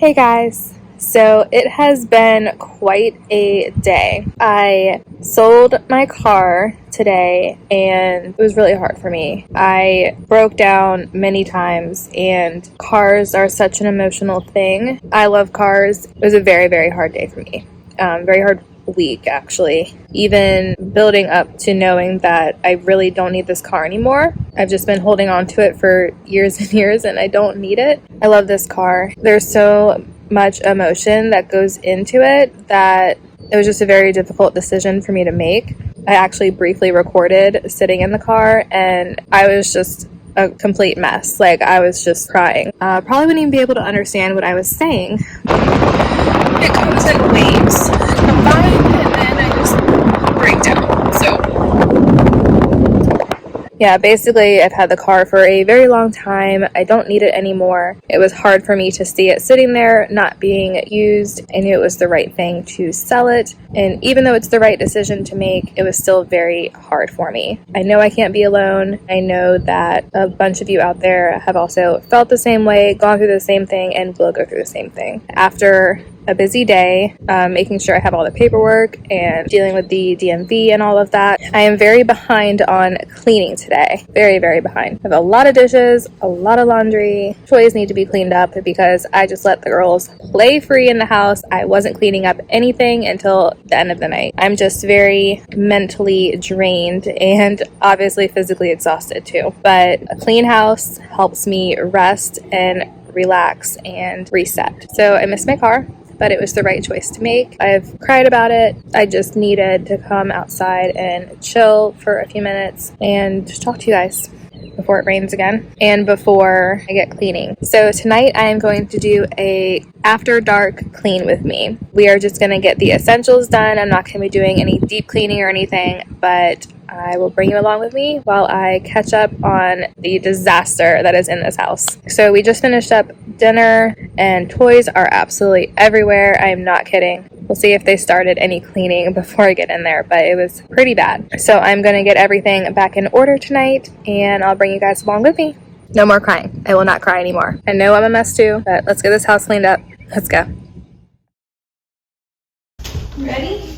Hey guys, so it has been quite a day. I sold my car today and it was really hard for me. I broke down many times and cars are such an emotional thing. I love cars. It was a very, very hard day for me. Very hard week actually. Even building up to knowing that I really don't need this car anymore. I've just been holding on to it for years and years and I don't need it. I love this car. There's so much emotion that goes into it that it was just a very difficult decision for me to make. I actually briefly recorded sitting in the car and I was just a complete mess. Like I was just crying. Probably wouldn't even be able to understand what I was saying. It comes in waves combined and then I just break down. So yeah, basically I've had the car for a very long time. I don't need it anymore. It was hard for me to see it sitting there, not being used. I knew it was the right thing to sell it. And even though it's the right decision to make, it was still very hard for me. I know I can't be alone. I know that a bunch of you out there have also felt the same way, gone through the same thing, and will go through the same thing. After a busy day, making sure I have all the paperwork and dealing with the DMV and all of that, I am very behind on cleaning today. Very, very behind. I have a lot of dishes, a lot of laundry. Toys need to be cleaned up because I just let the girls play free in the house. I wasn't cleaning up anything until the end of the night. I'm just very mentally drained and obviously physically exhausted too. But a clean house helps me rest and relax and reset. So I miss my car, but it was the right choice to make. I've cried about it. I just needed to come outside and chill for a few minutes and just talk to you guys before it rains again and before I get cleaning. So tonight I am going to do a after dark clean with me. We are just going to get the essentials done. I'm not going to be doing any deep cleaning or anything, but I will bring you along with me while I catch up on the disaster that is in this house. So we just finished up dinner and toys are absolutely everywhere. I am not kidding. We'll see if they started any cleaning before I get in there, but it was pretty bad. So I'm going to get everything back in order tonight and I'll bring you guys along with me. No more crying. I will not cry anymore. I know I'm a mess too, but let's get this house cleaned up. Let's go. Ready?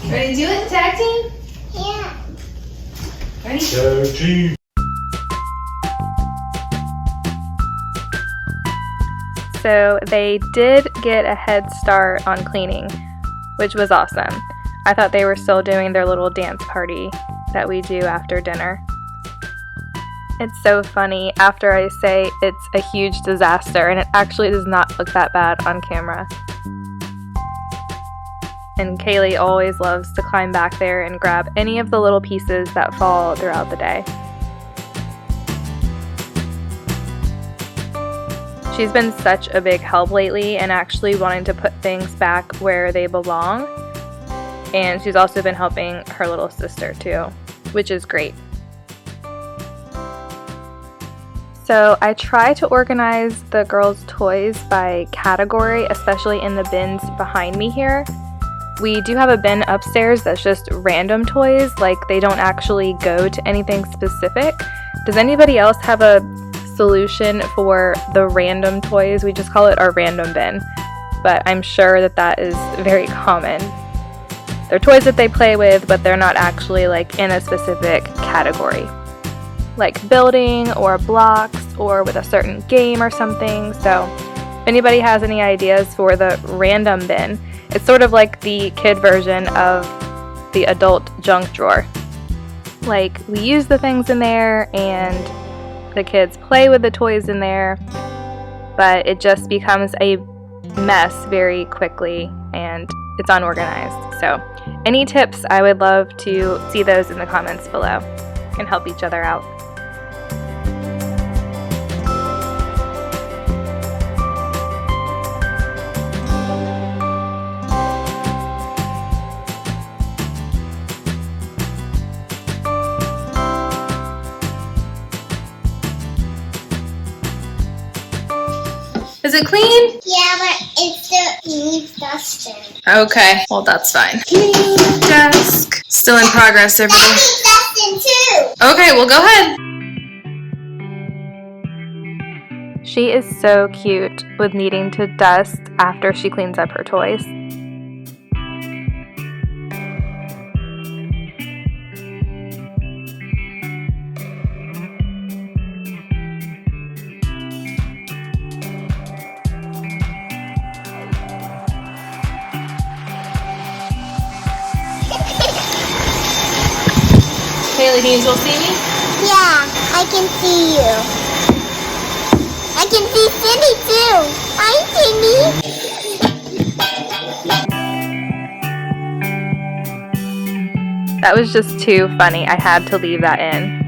Ready to do it? Tag team? Yeah. Ready? Tag team. So they did get a head start on cleaning, which was awesome. I thought they were still doing their little dance party that we do after dinner. It's so funny after I say it's a huge disaster and it actually does not look that bad on camera. And Kaylee always loves to climb back there and grab any of the little pieces that fall throughout the day. She's been such a big help lately and actually wanting to put things back where they belong. And she's also been helping her little sister too, which is great. So I try to organize the girls' toys by category, especially in the bins behind me here. We do have a bin upstairs that's just random toys, like they don't actually go to anything specific. Does anybody else have a solution for the random toys? We just call it our random bin, but I'm sure that that is very common. They're toys that they play with, but they're not actually like in a specific category, like building or blocks or with a certain game or something. So if anybody has any ideas for the random bin, it's sort of like the kid version of the adult junk drawer. Like we use the things in there and the kids play with the toys in there, but it just becomes a mess very quickly and it's unorganized. So any tips, I would love to see those in the comments below. We can help each other out. Is it clean? Yeah, but it still needs dusting. Okay, well that's fine. Desk. Still in progress, everybody. That needs dusting too. Okay, well go ahead. She is so cute with needing to dust after she cleans up her toys. Haley, can you still see me? Yeah, I can see you. I can see Cindy too. Hi, Cindy. That was just too funny. I had to leave that in.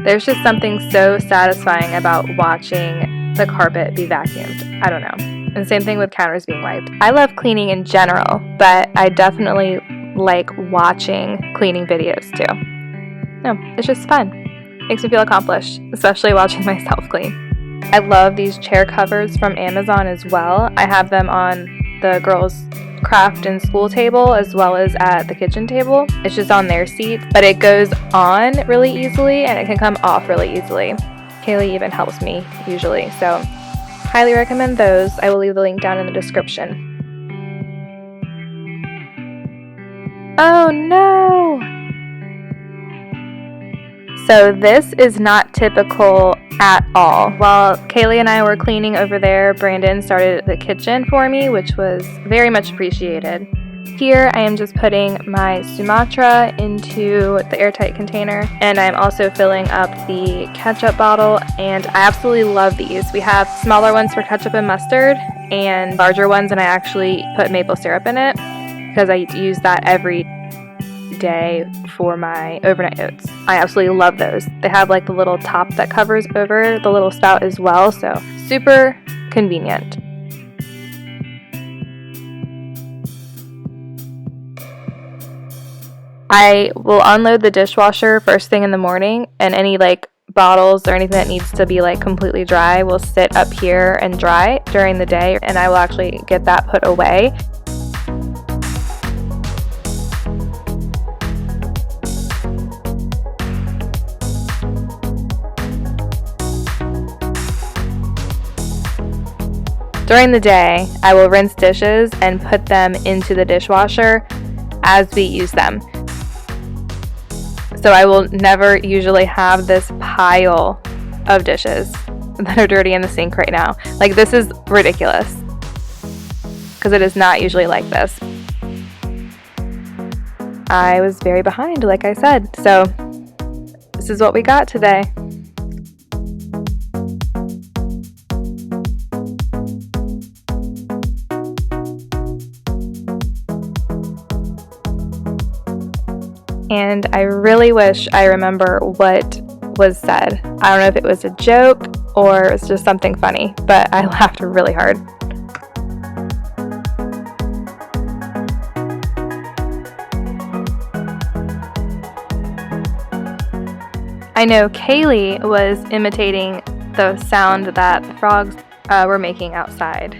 There's just something so satisfying about watching the carpet be vacuumed. I don't know. And same thing with counters being wiped. I love cleaning in general, but I definitely like watching cleaning videos too. No, it's just fun. Makes me feel accomplished, especially watching myself clean. I love these chair covers from Amazon as well. I have them on the girls' craft and school table as well as at the kitchen table. It's just on their seat, but it goes on really easily and it can come off really easily. Kaylee even helps me usually, so highly recommend those. I will leave the link down in the description. Oh no! So this is not typical at all. While Kaylee and I were cleaning over there, Brandon started the kitchen for me, which was very much appreciated. Here I am just putting my Sumatra into the airtight container, and I'm also filling up the ketchup bottle, and I absolutely love these. We have smaller ones for ketchup and mustard and larger ones, and I actually put maple syrup in it because I use that every day for my overnight oats. I absolutely love those. They have like the little top that covers over the little spout as well, so super convenient. I will unload the dishwasher first thing in the morning, and any like bottles or anything that needs to be like completely dry will sit up here and dry during the day, and I will actually get that put away. During the day, I will rinse dishes and put them into the dishwasher as we use them. So I will never usually have this pile of dishes that are dirty in the sink right now. Like, this is ridiculous because it is not usually like this. I was very behind, like I said, so this is what we got today. And I really wish I remember what was said. I don't know if it was a joke or it was just something funny, but I laughed really hard. I know Kaylee was imitating the sound that the frogs were making outside,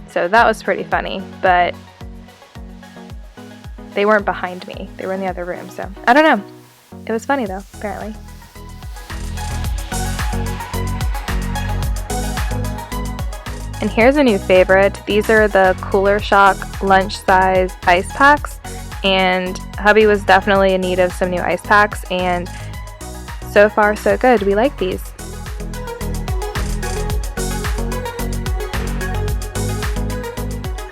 so that was pretty funny, but they weren't behind me. They were in the other room, so I don't know. It was funny though, apparently. And here's a new favorite. These are the Cooler Shock lunch size ice packs, and hubby was definitely in need of some new ice packs, and so far so good. We like these.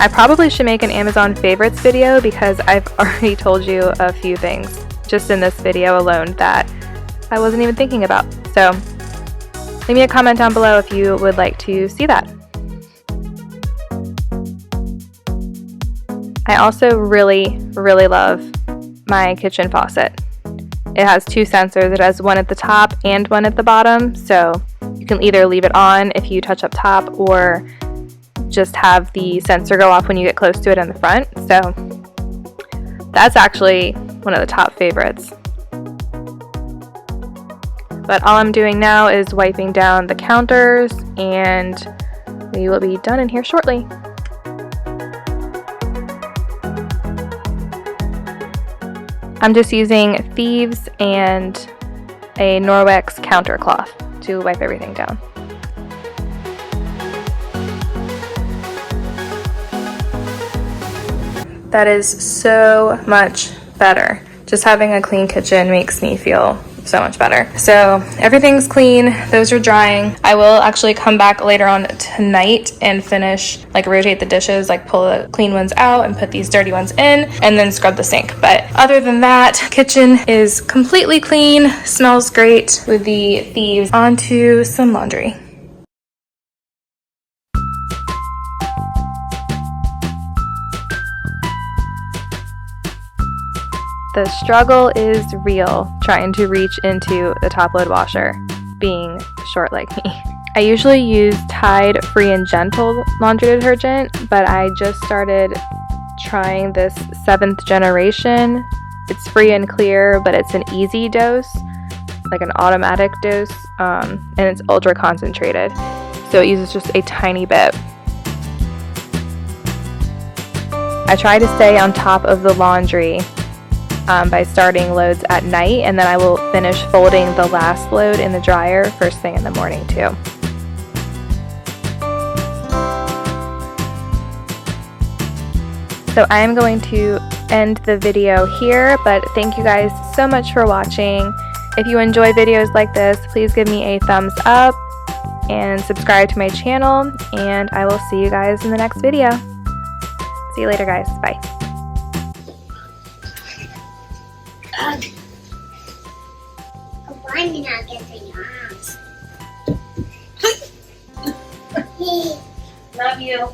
I probably should make an Amazon favorites video because I've already told you a few things just in this video alone that I wasn't even thinking about. So leave me a comment down below if you would like to see that. I also really love my kitchen faucet. It has two sensors. It has one at the top and one at the bottom, so you can either leave it on if you touch up top or just have the sensor go off when you get close to it in the front. So that's actually one of the top favorites. But all I'm doing now is wiping down the counters, and we will be done in here shortly. I'm just using Thieves and a Norwex counter cloth to wipe everything down. That is so much better. Just having a clean kitchen makes me feel so much better. So everything's clean. Those are drying. I will actually come back later on tonight and finish, like rotate the dishes, like pull the clean ones out and put these dirty ones in, and then scrub the sink. But other than that, kitchen is completely clean, smells great. With the thieves, onto some laundry. The struggle is real trying to reach into the top load washer, being short like me. I usually use Tide Free and Gentle laundry detergent, but I just started trying this 7th generation. It's free and clear, but it's an easy dose, like an automatic dose, and it's ultra concentrated. So it uses just a tiny bit. I try to stay on top of the laundry by starting loads at night, and then I will finish folding the last load in the dryer first thing in the morning too. So I am going to end the video here, but thank you guys so much for watching. If you enjoy videos like this, please give me a thumbs up and subscribe to my channel, and I will see you guys in the next video. See you later, guys. Bye. I'm not getting your arms. Love you.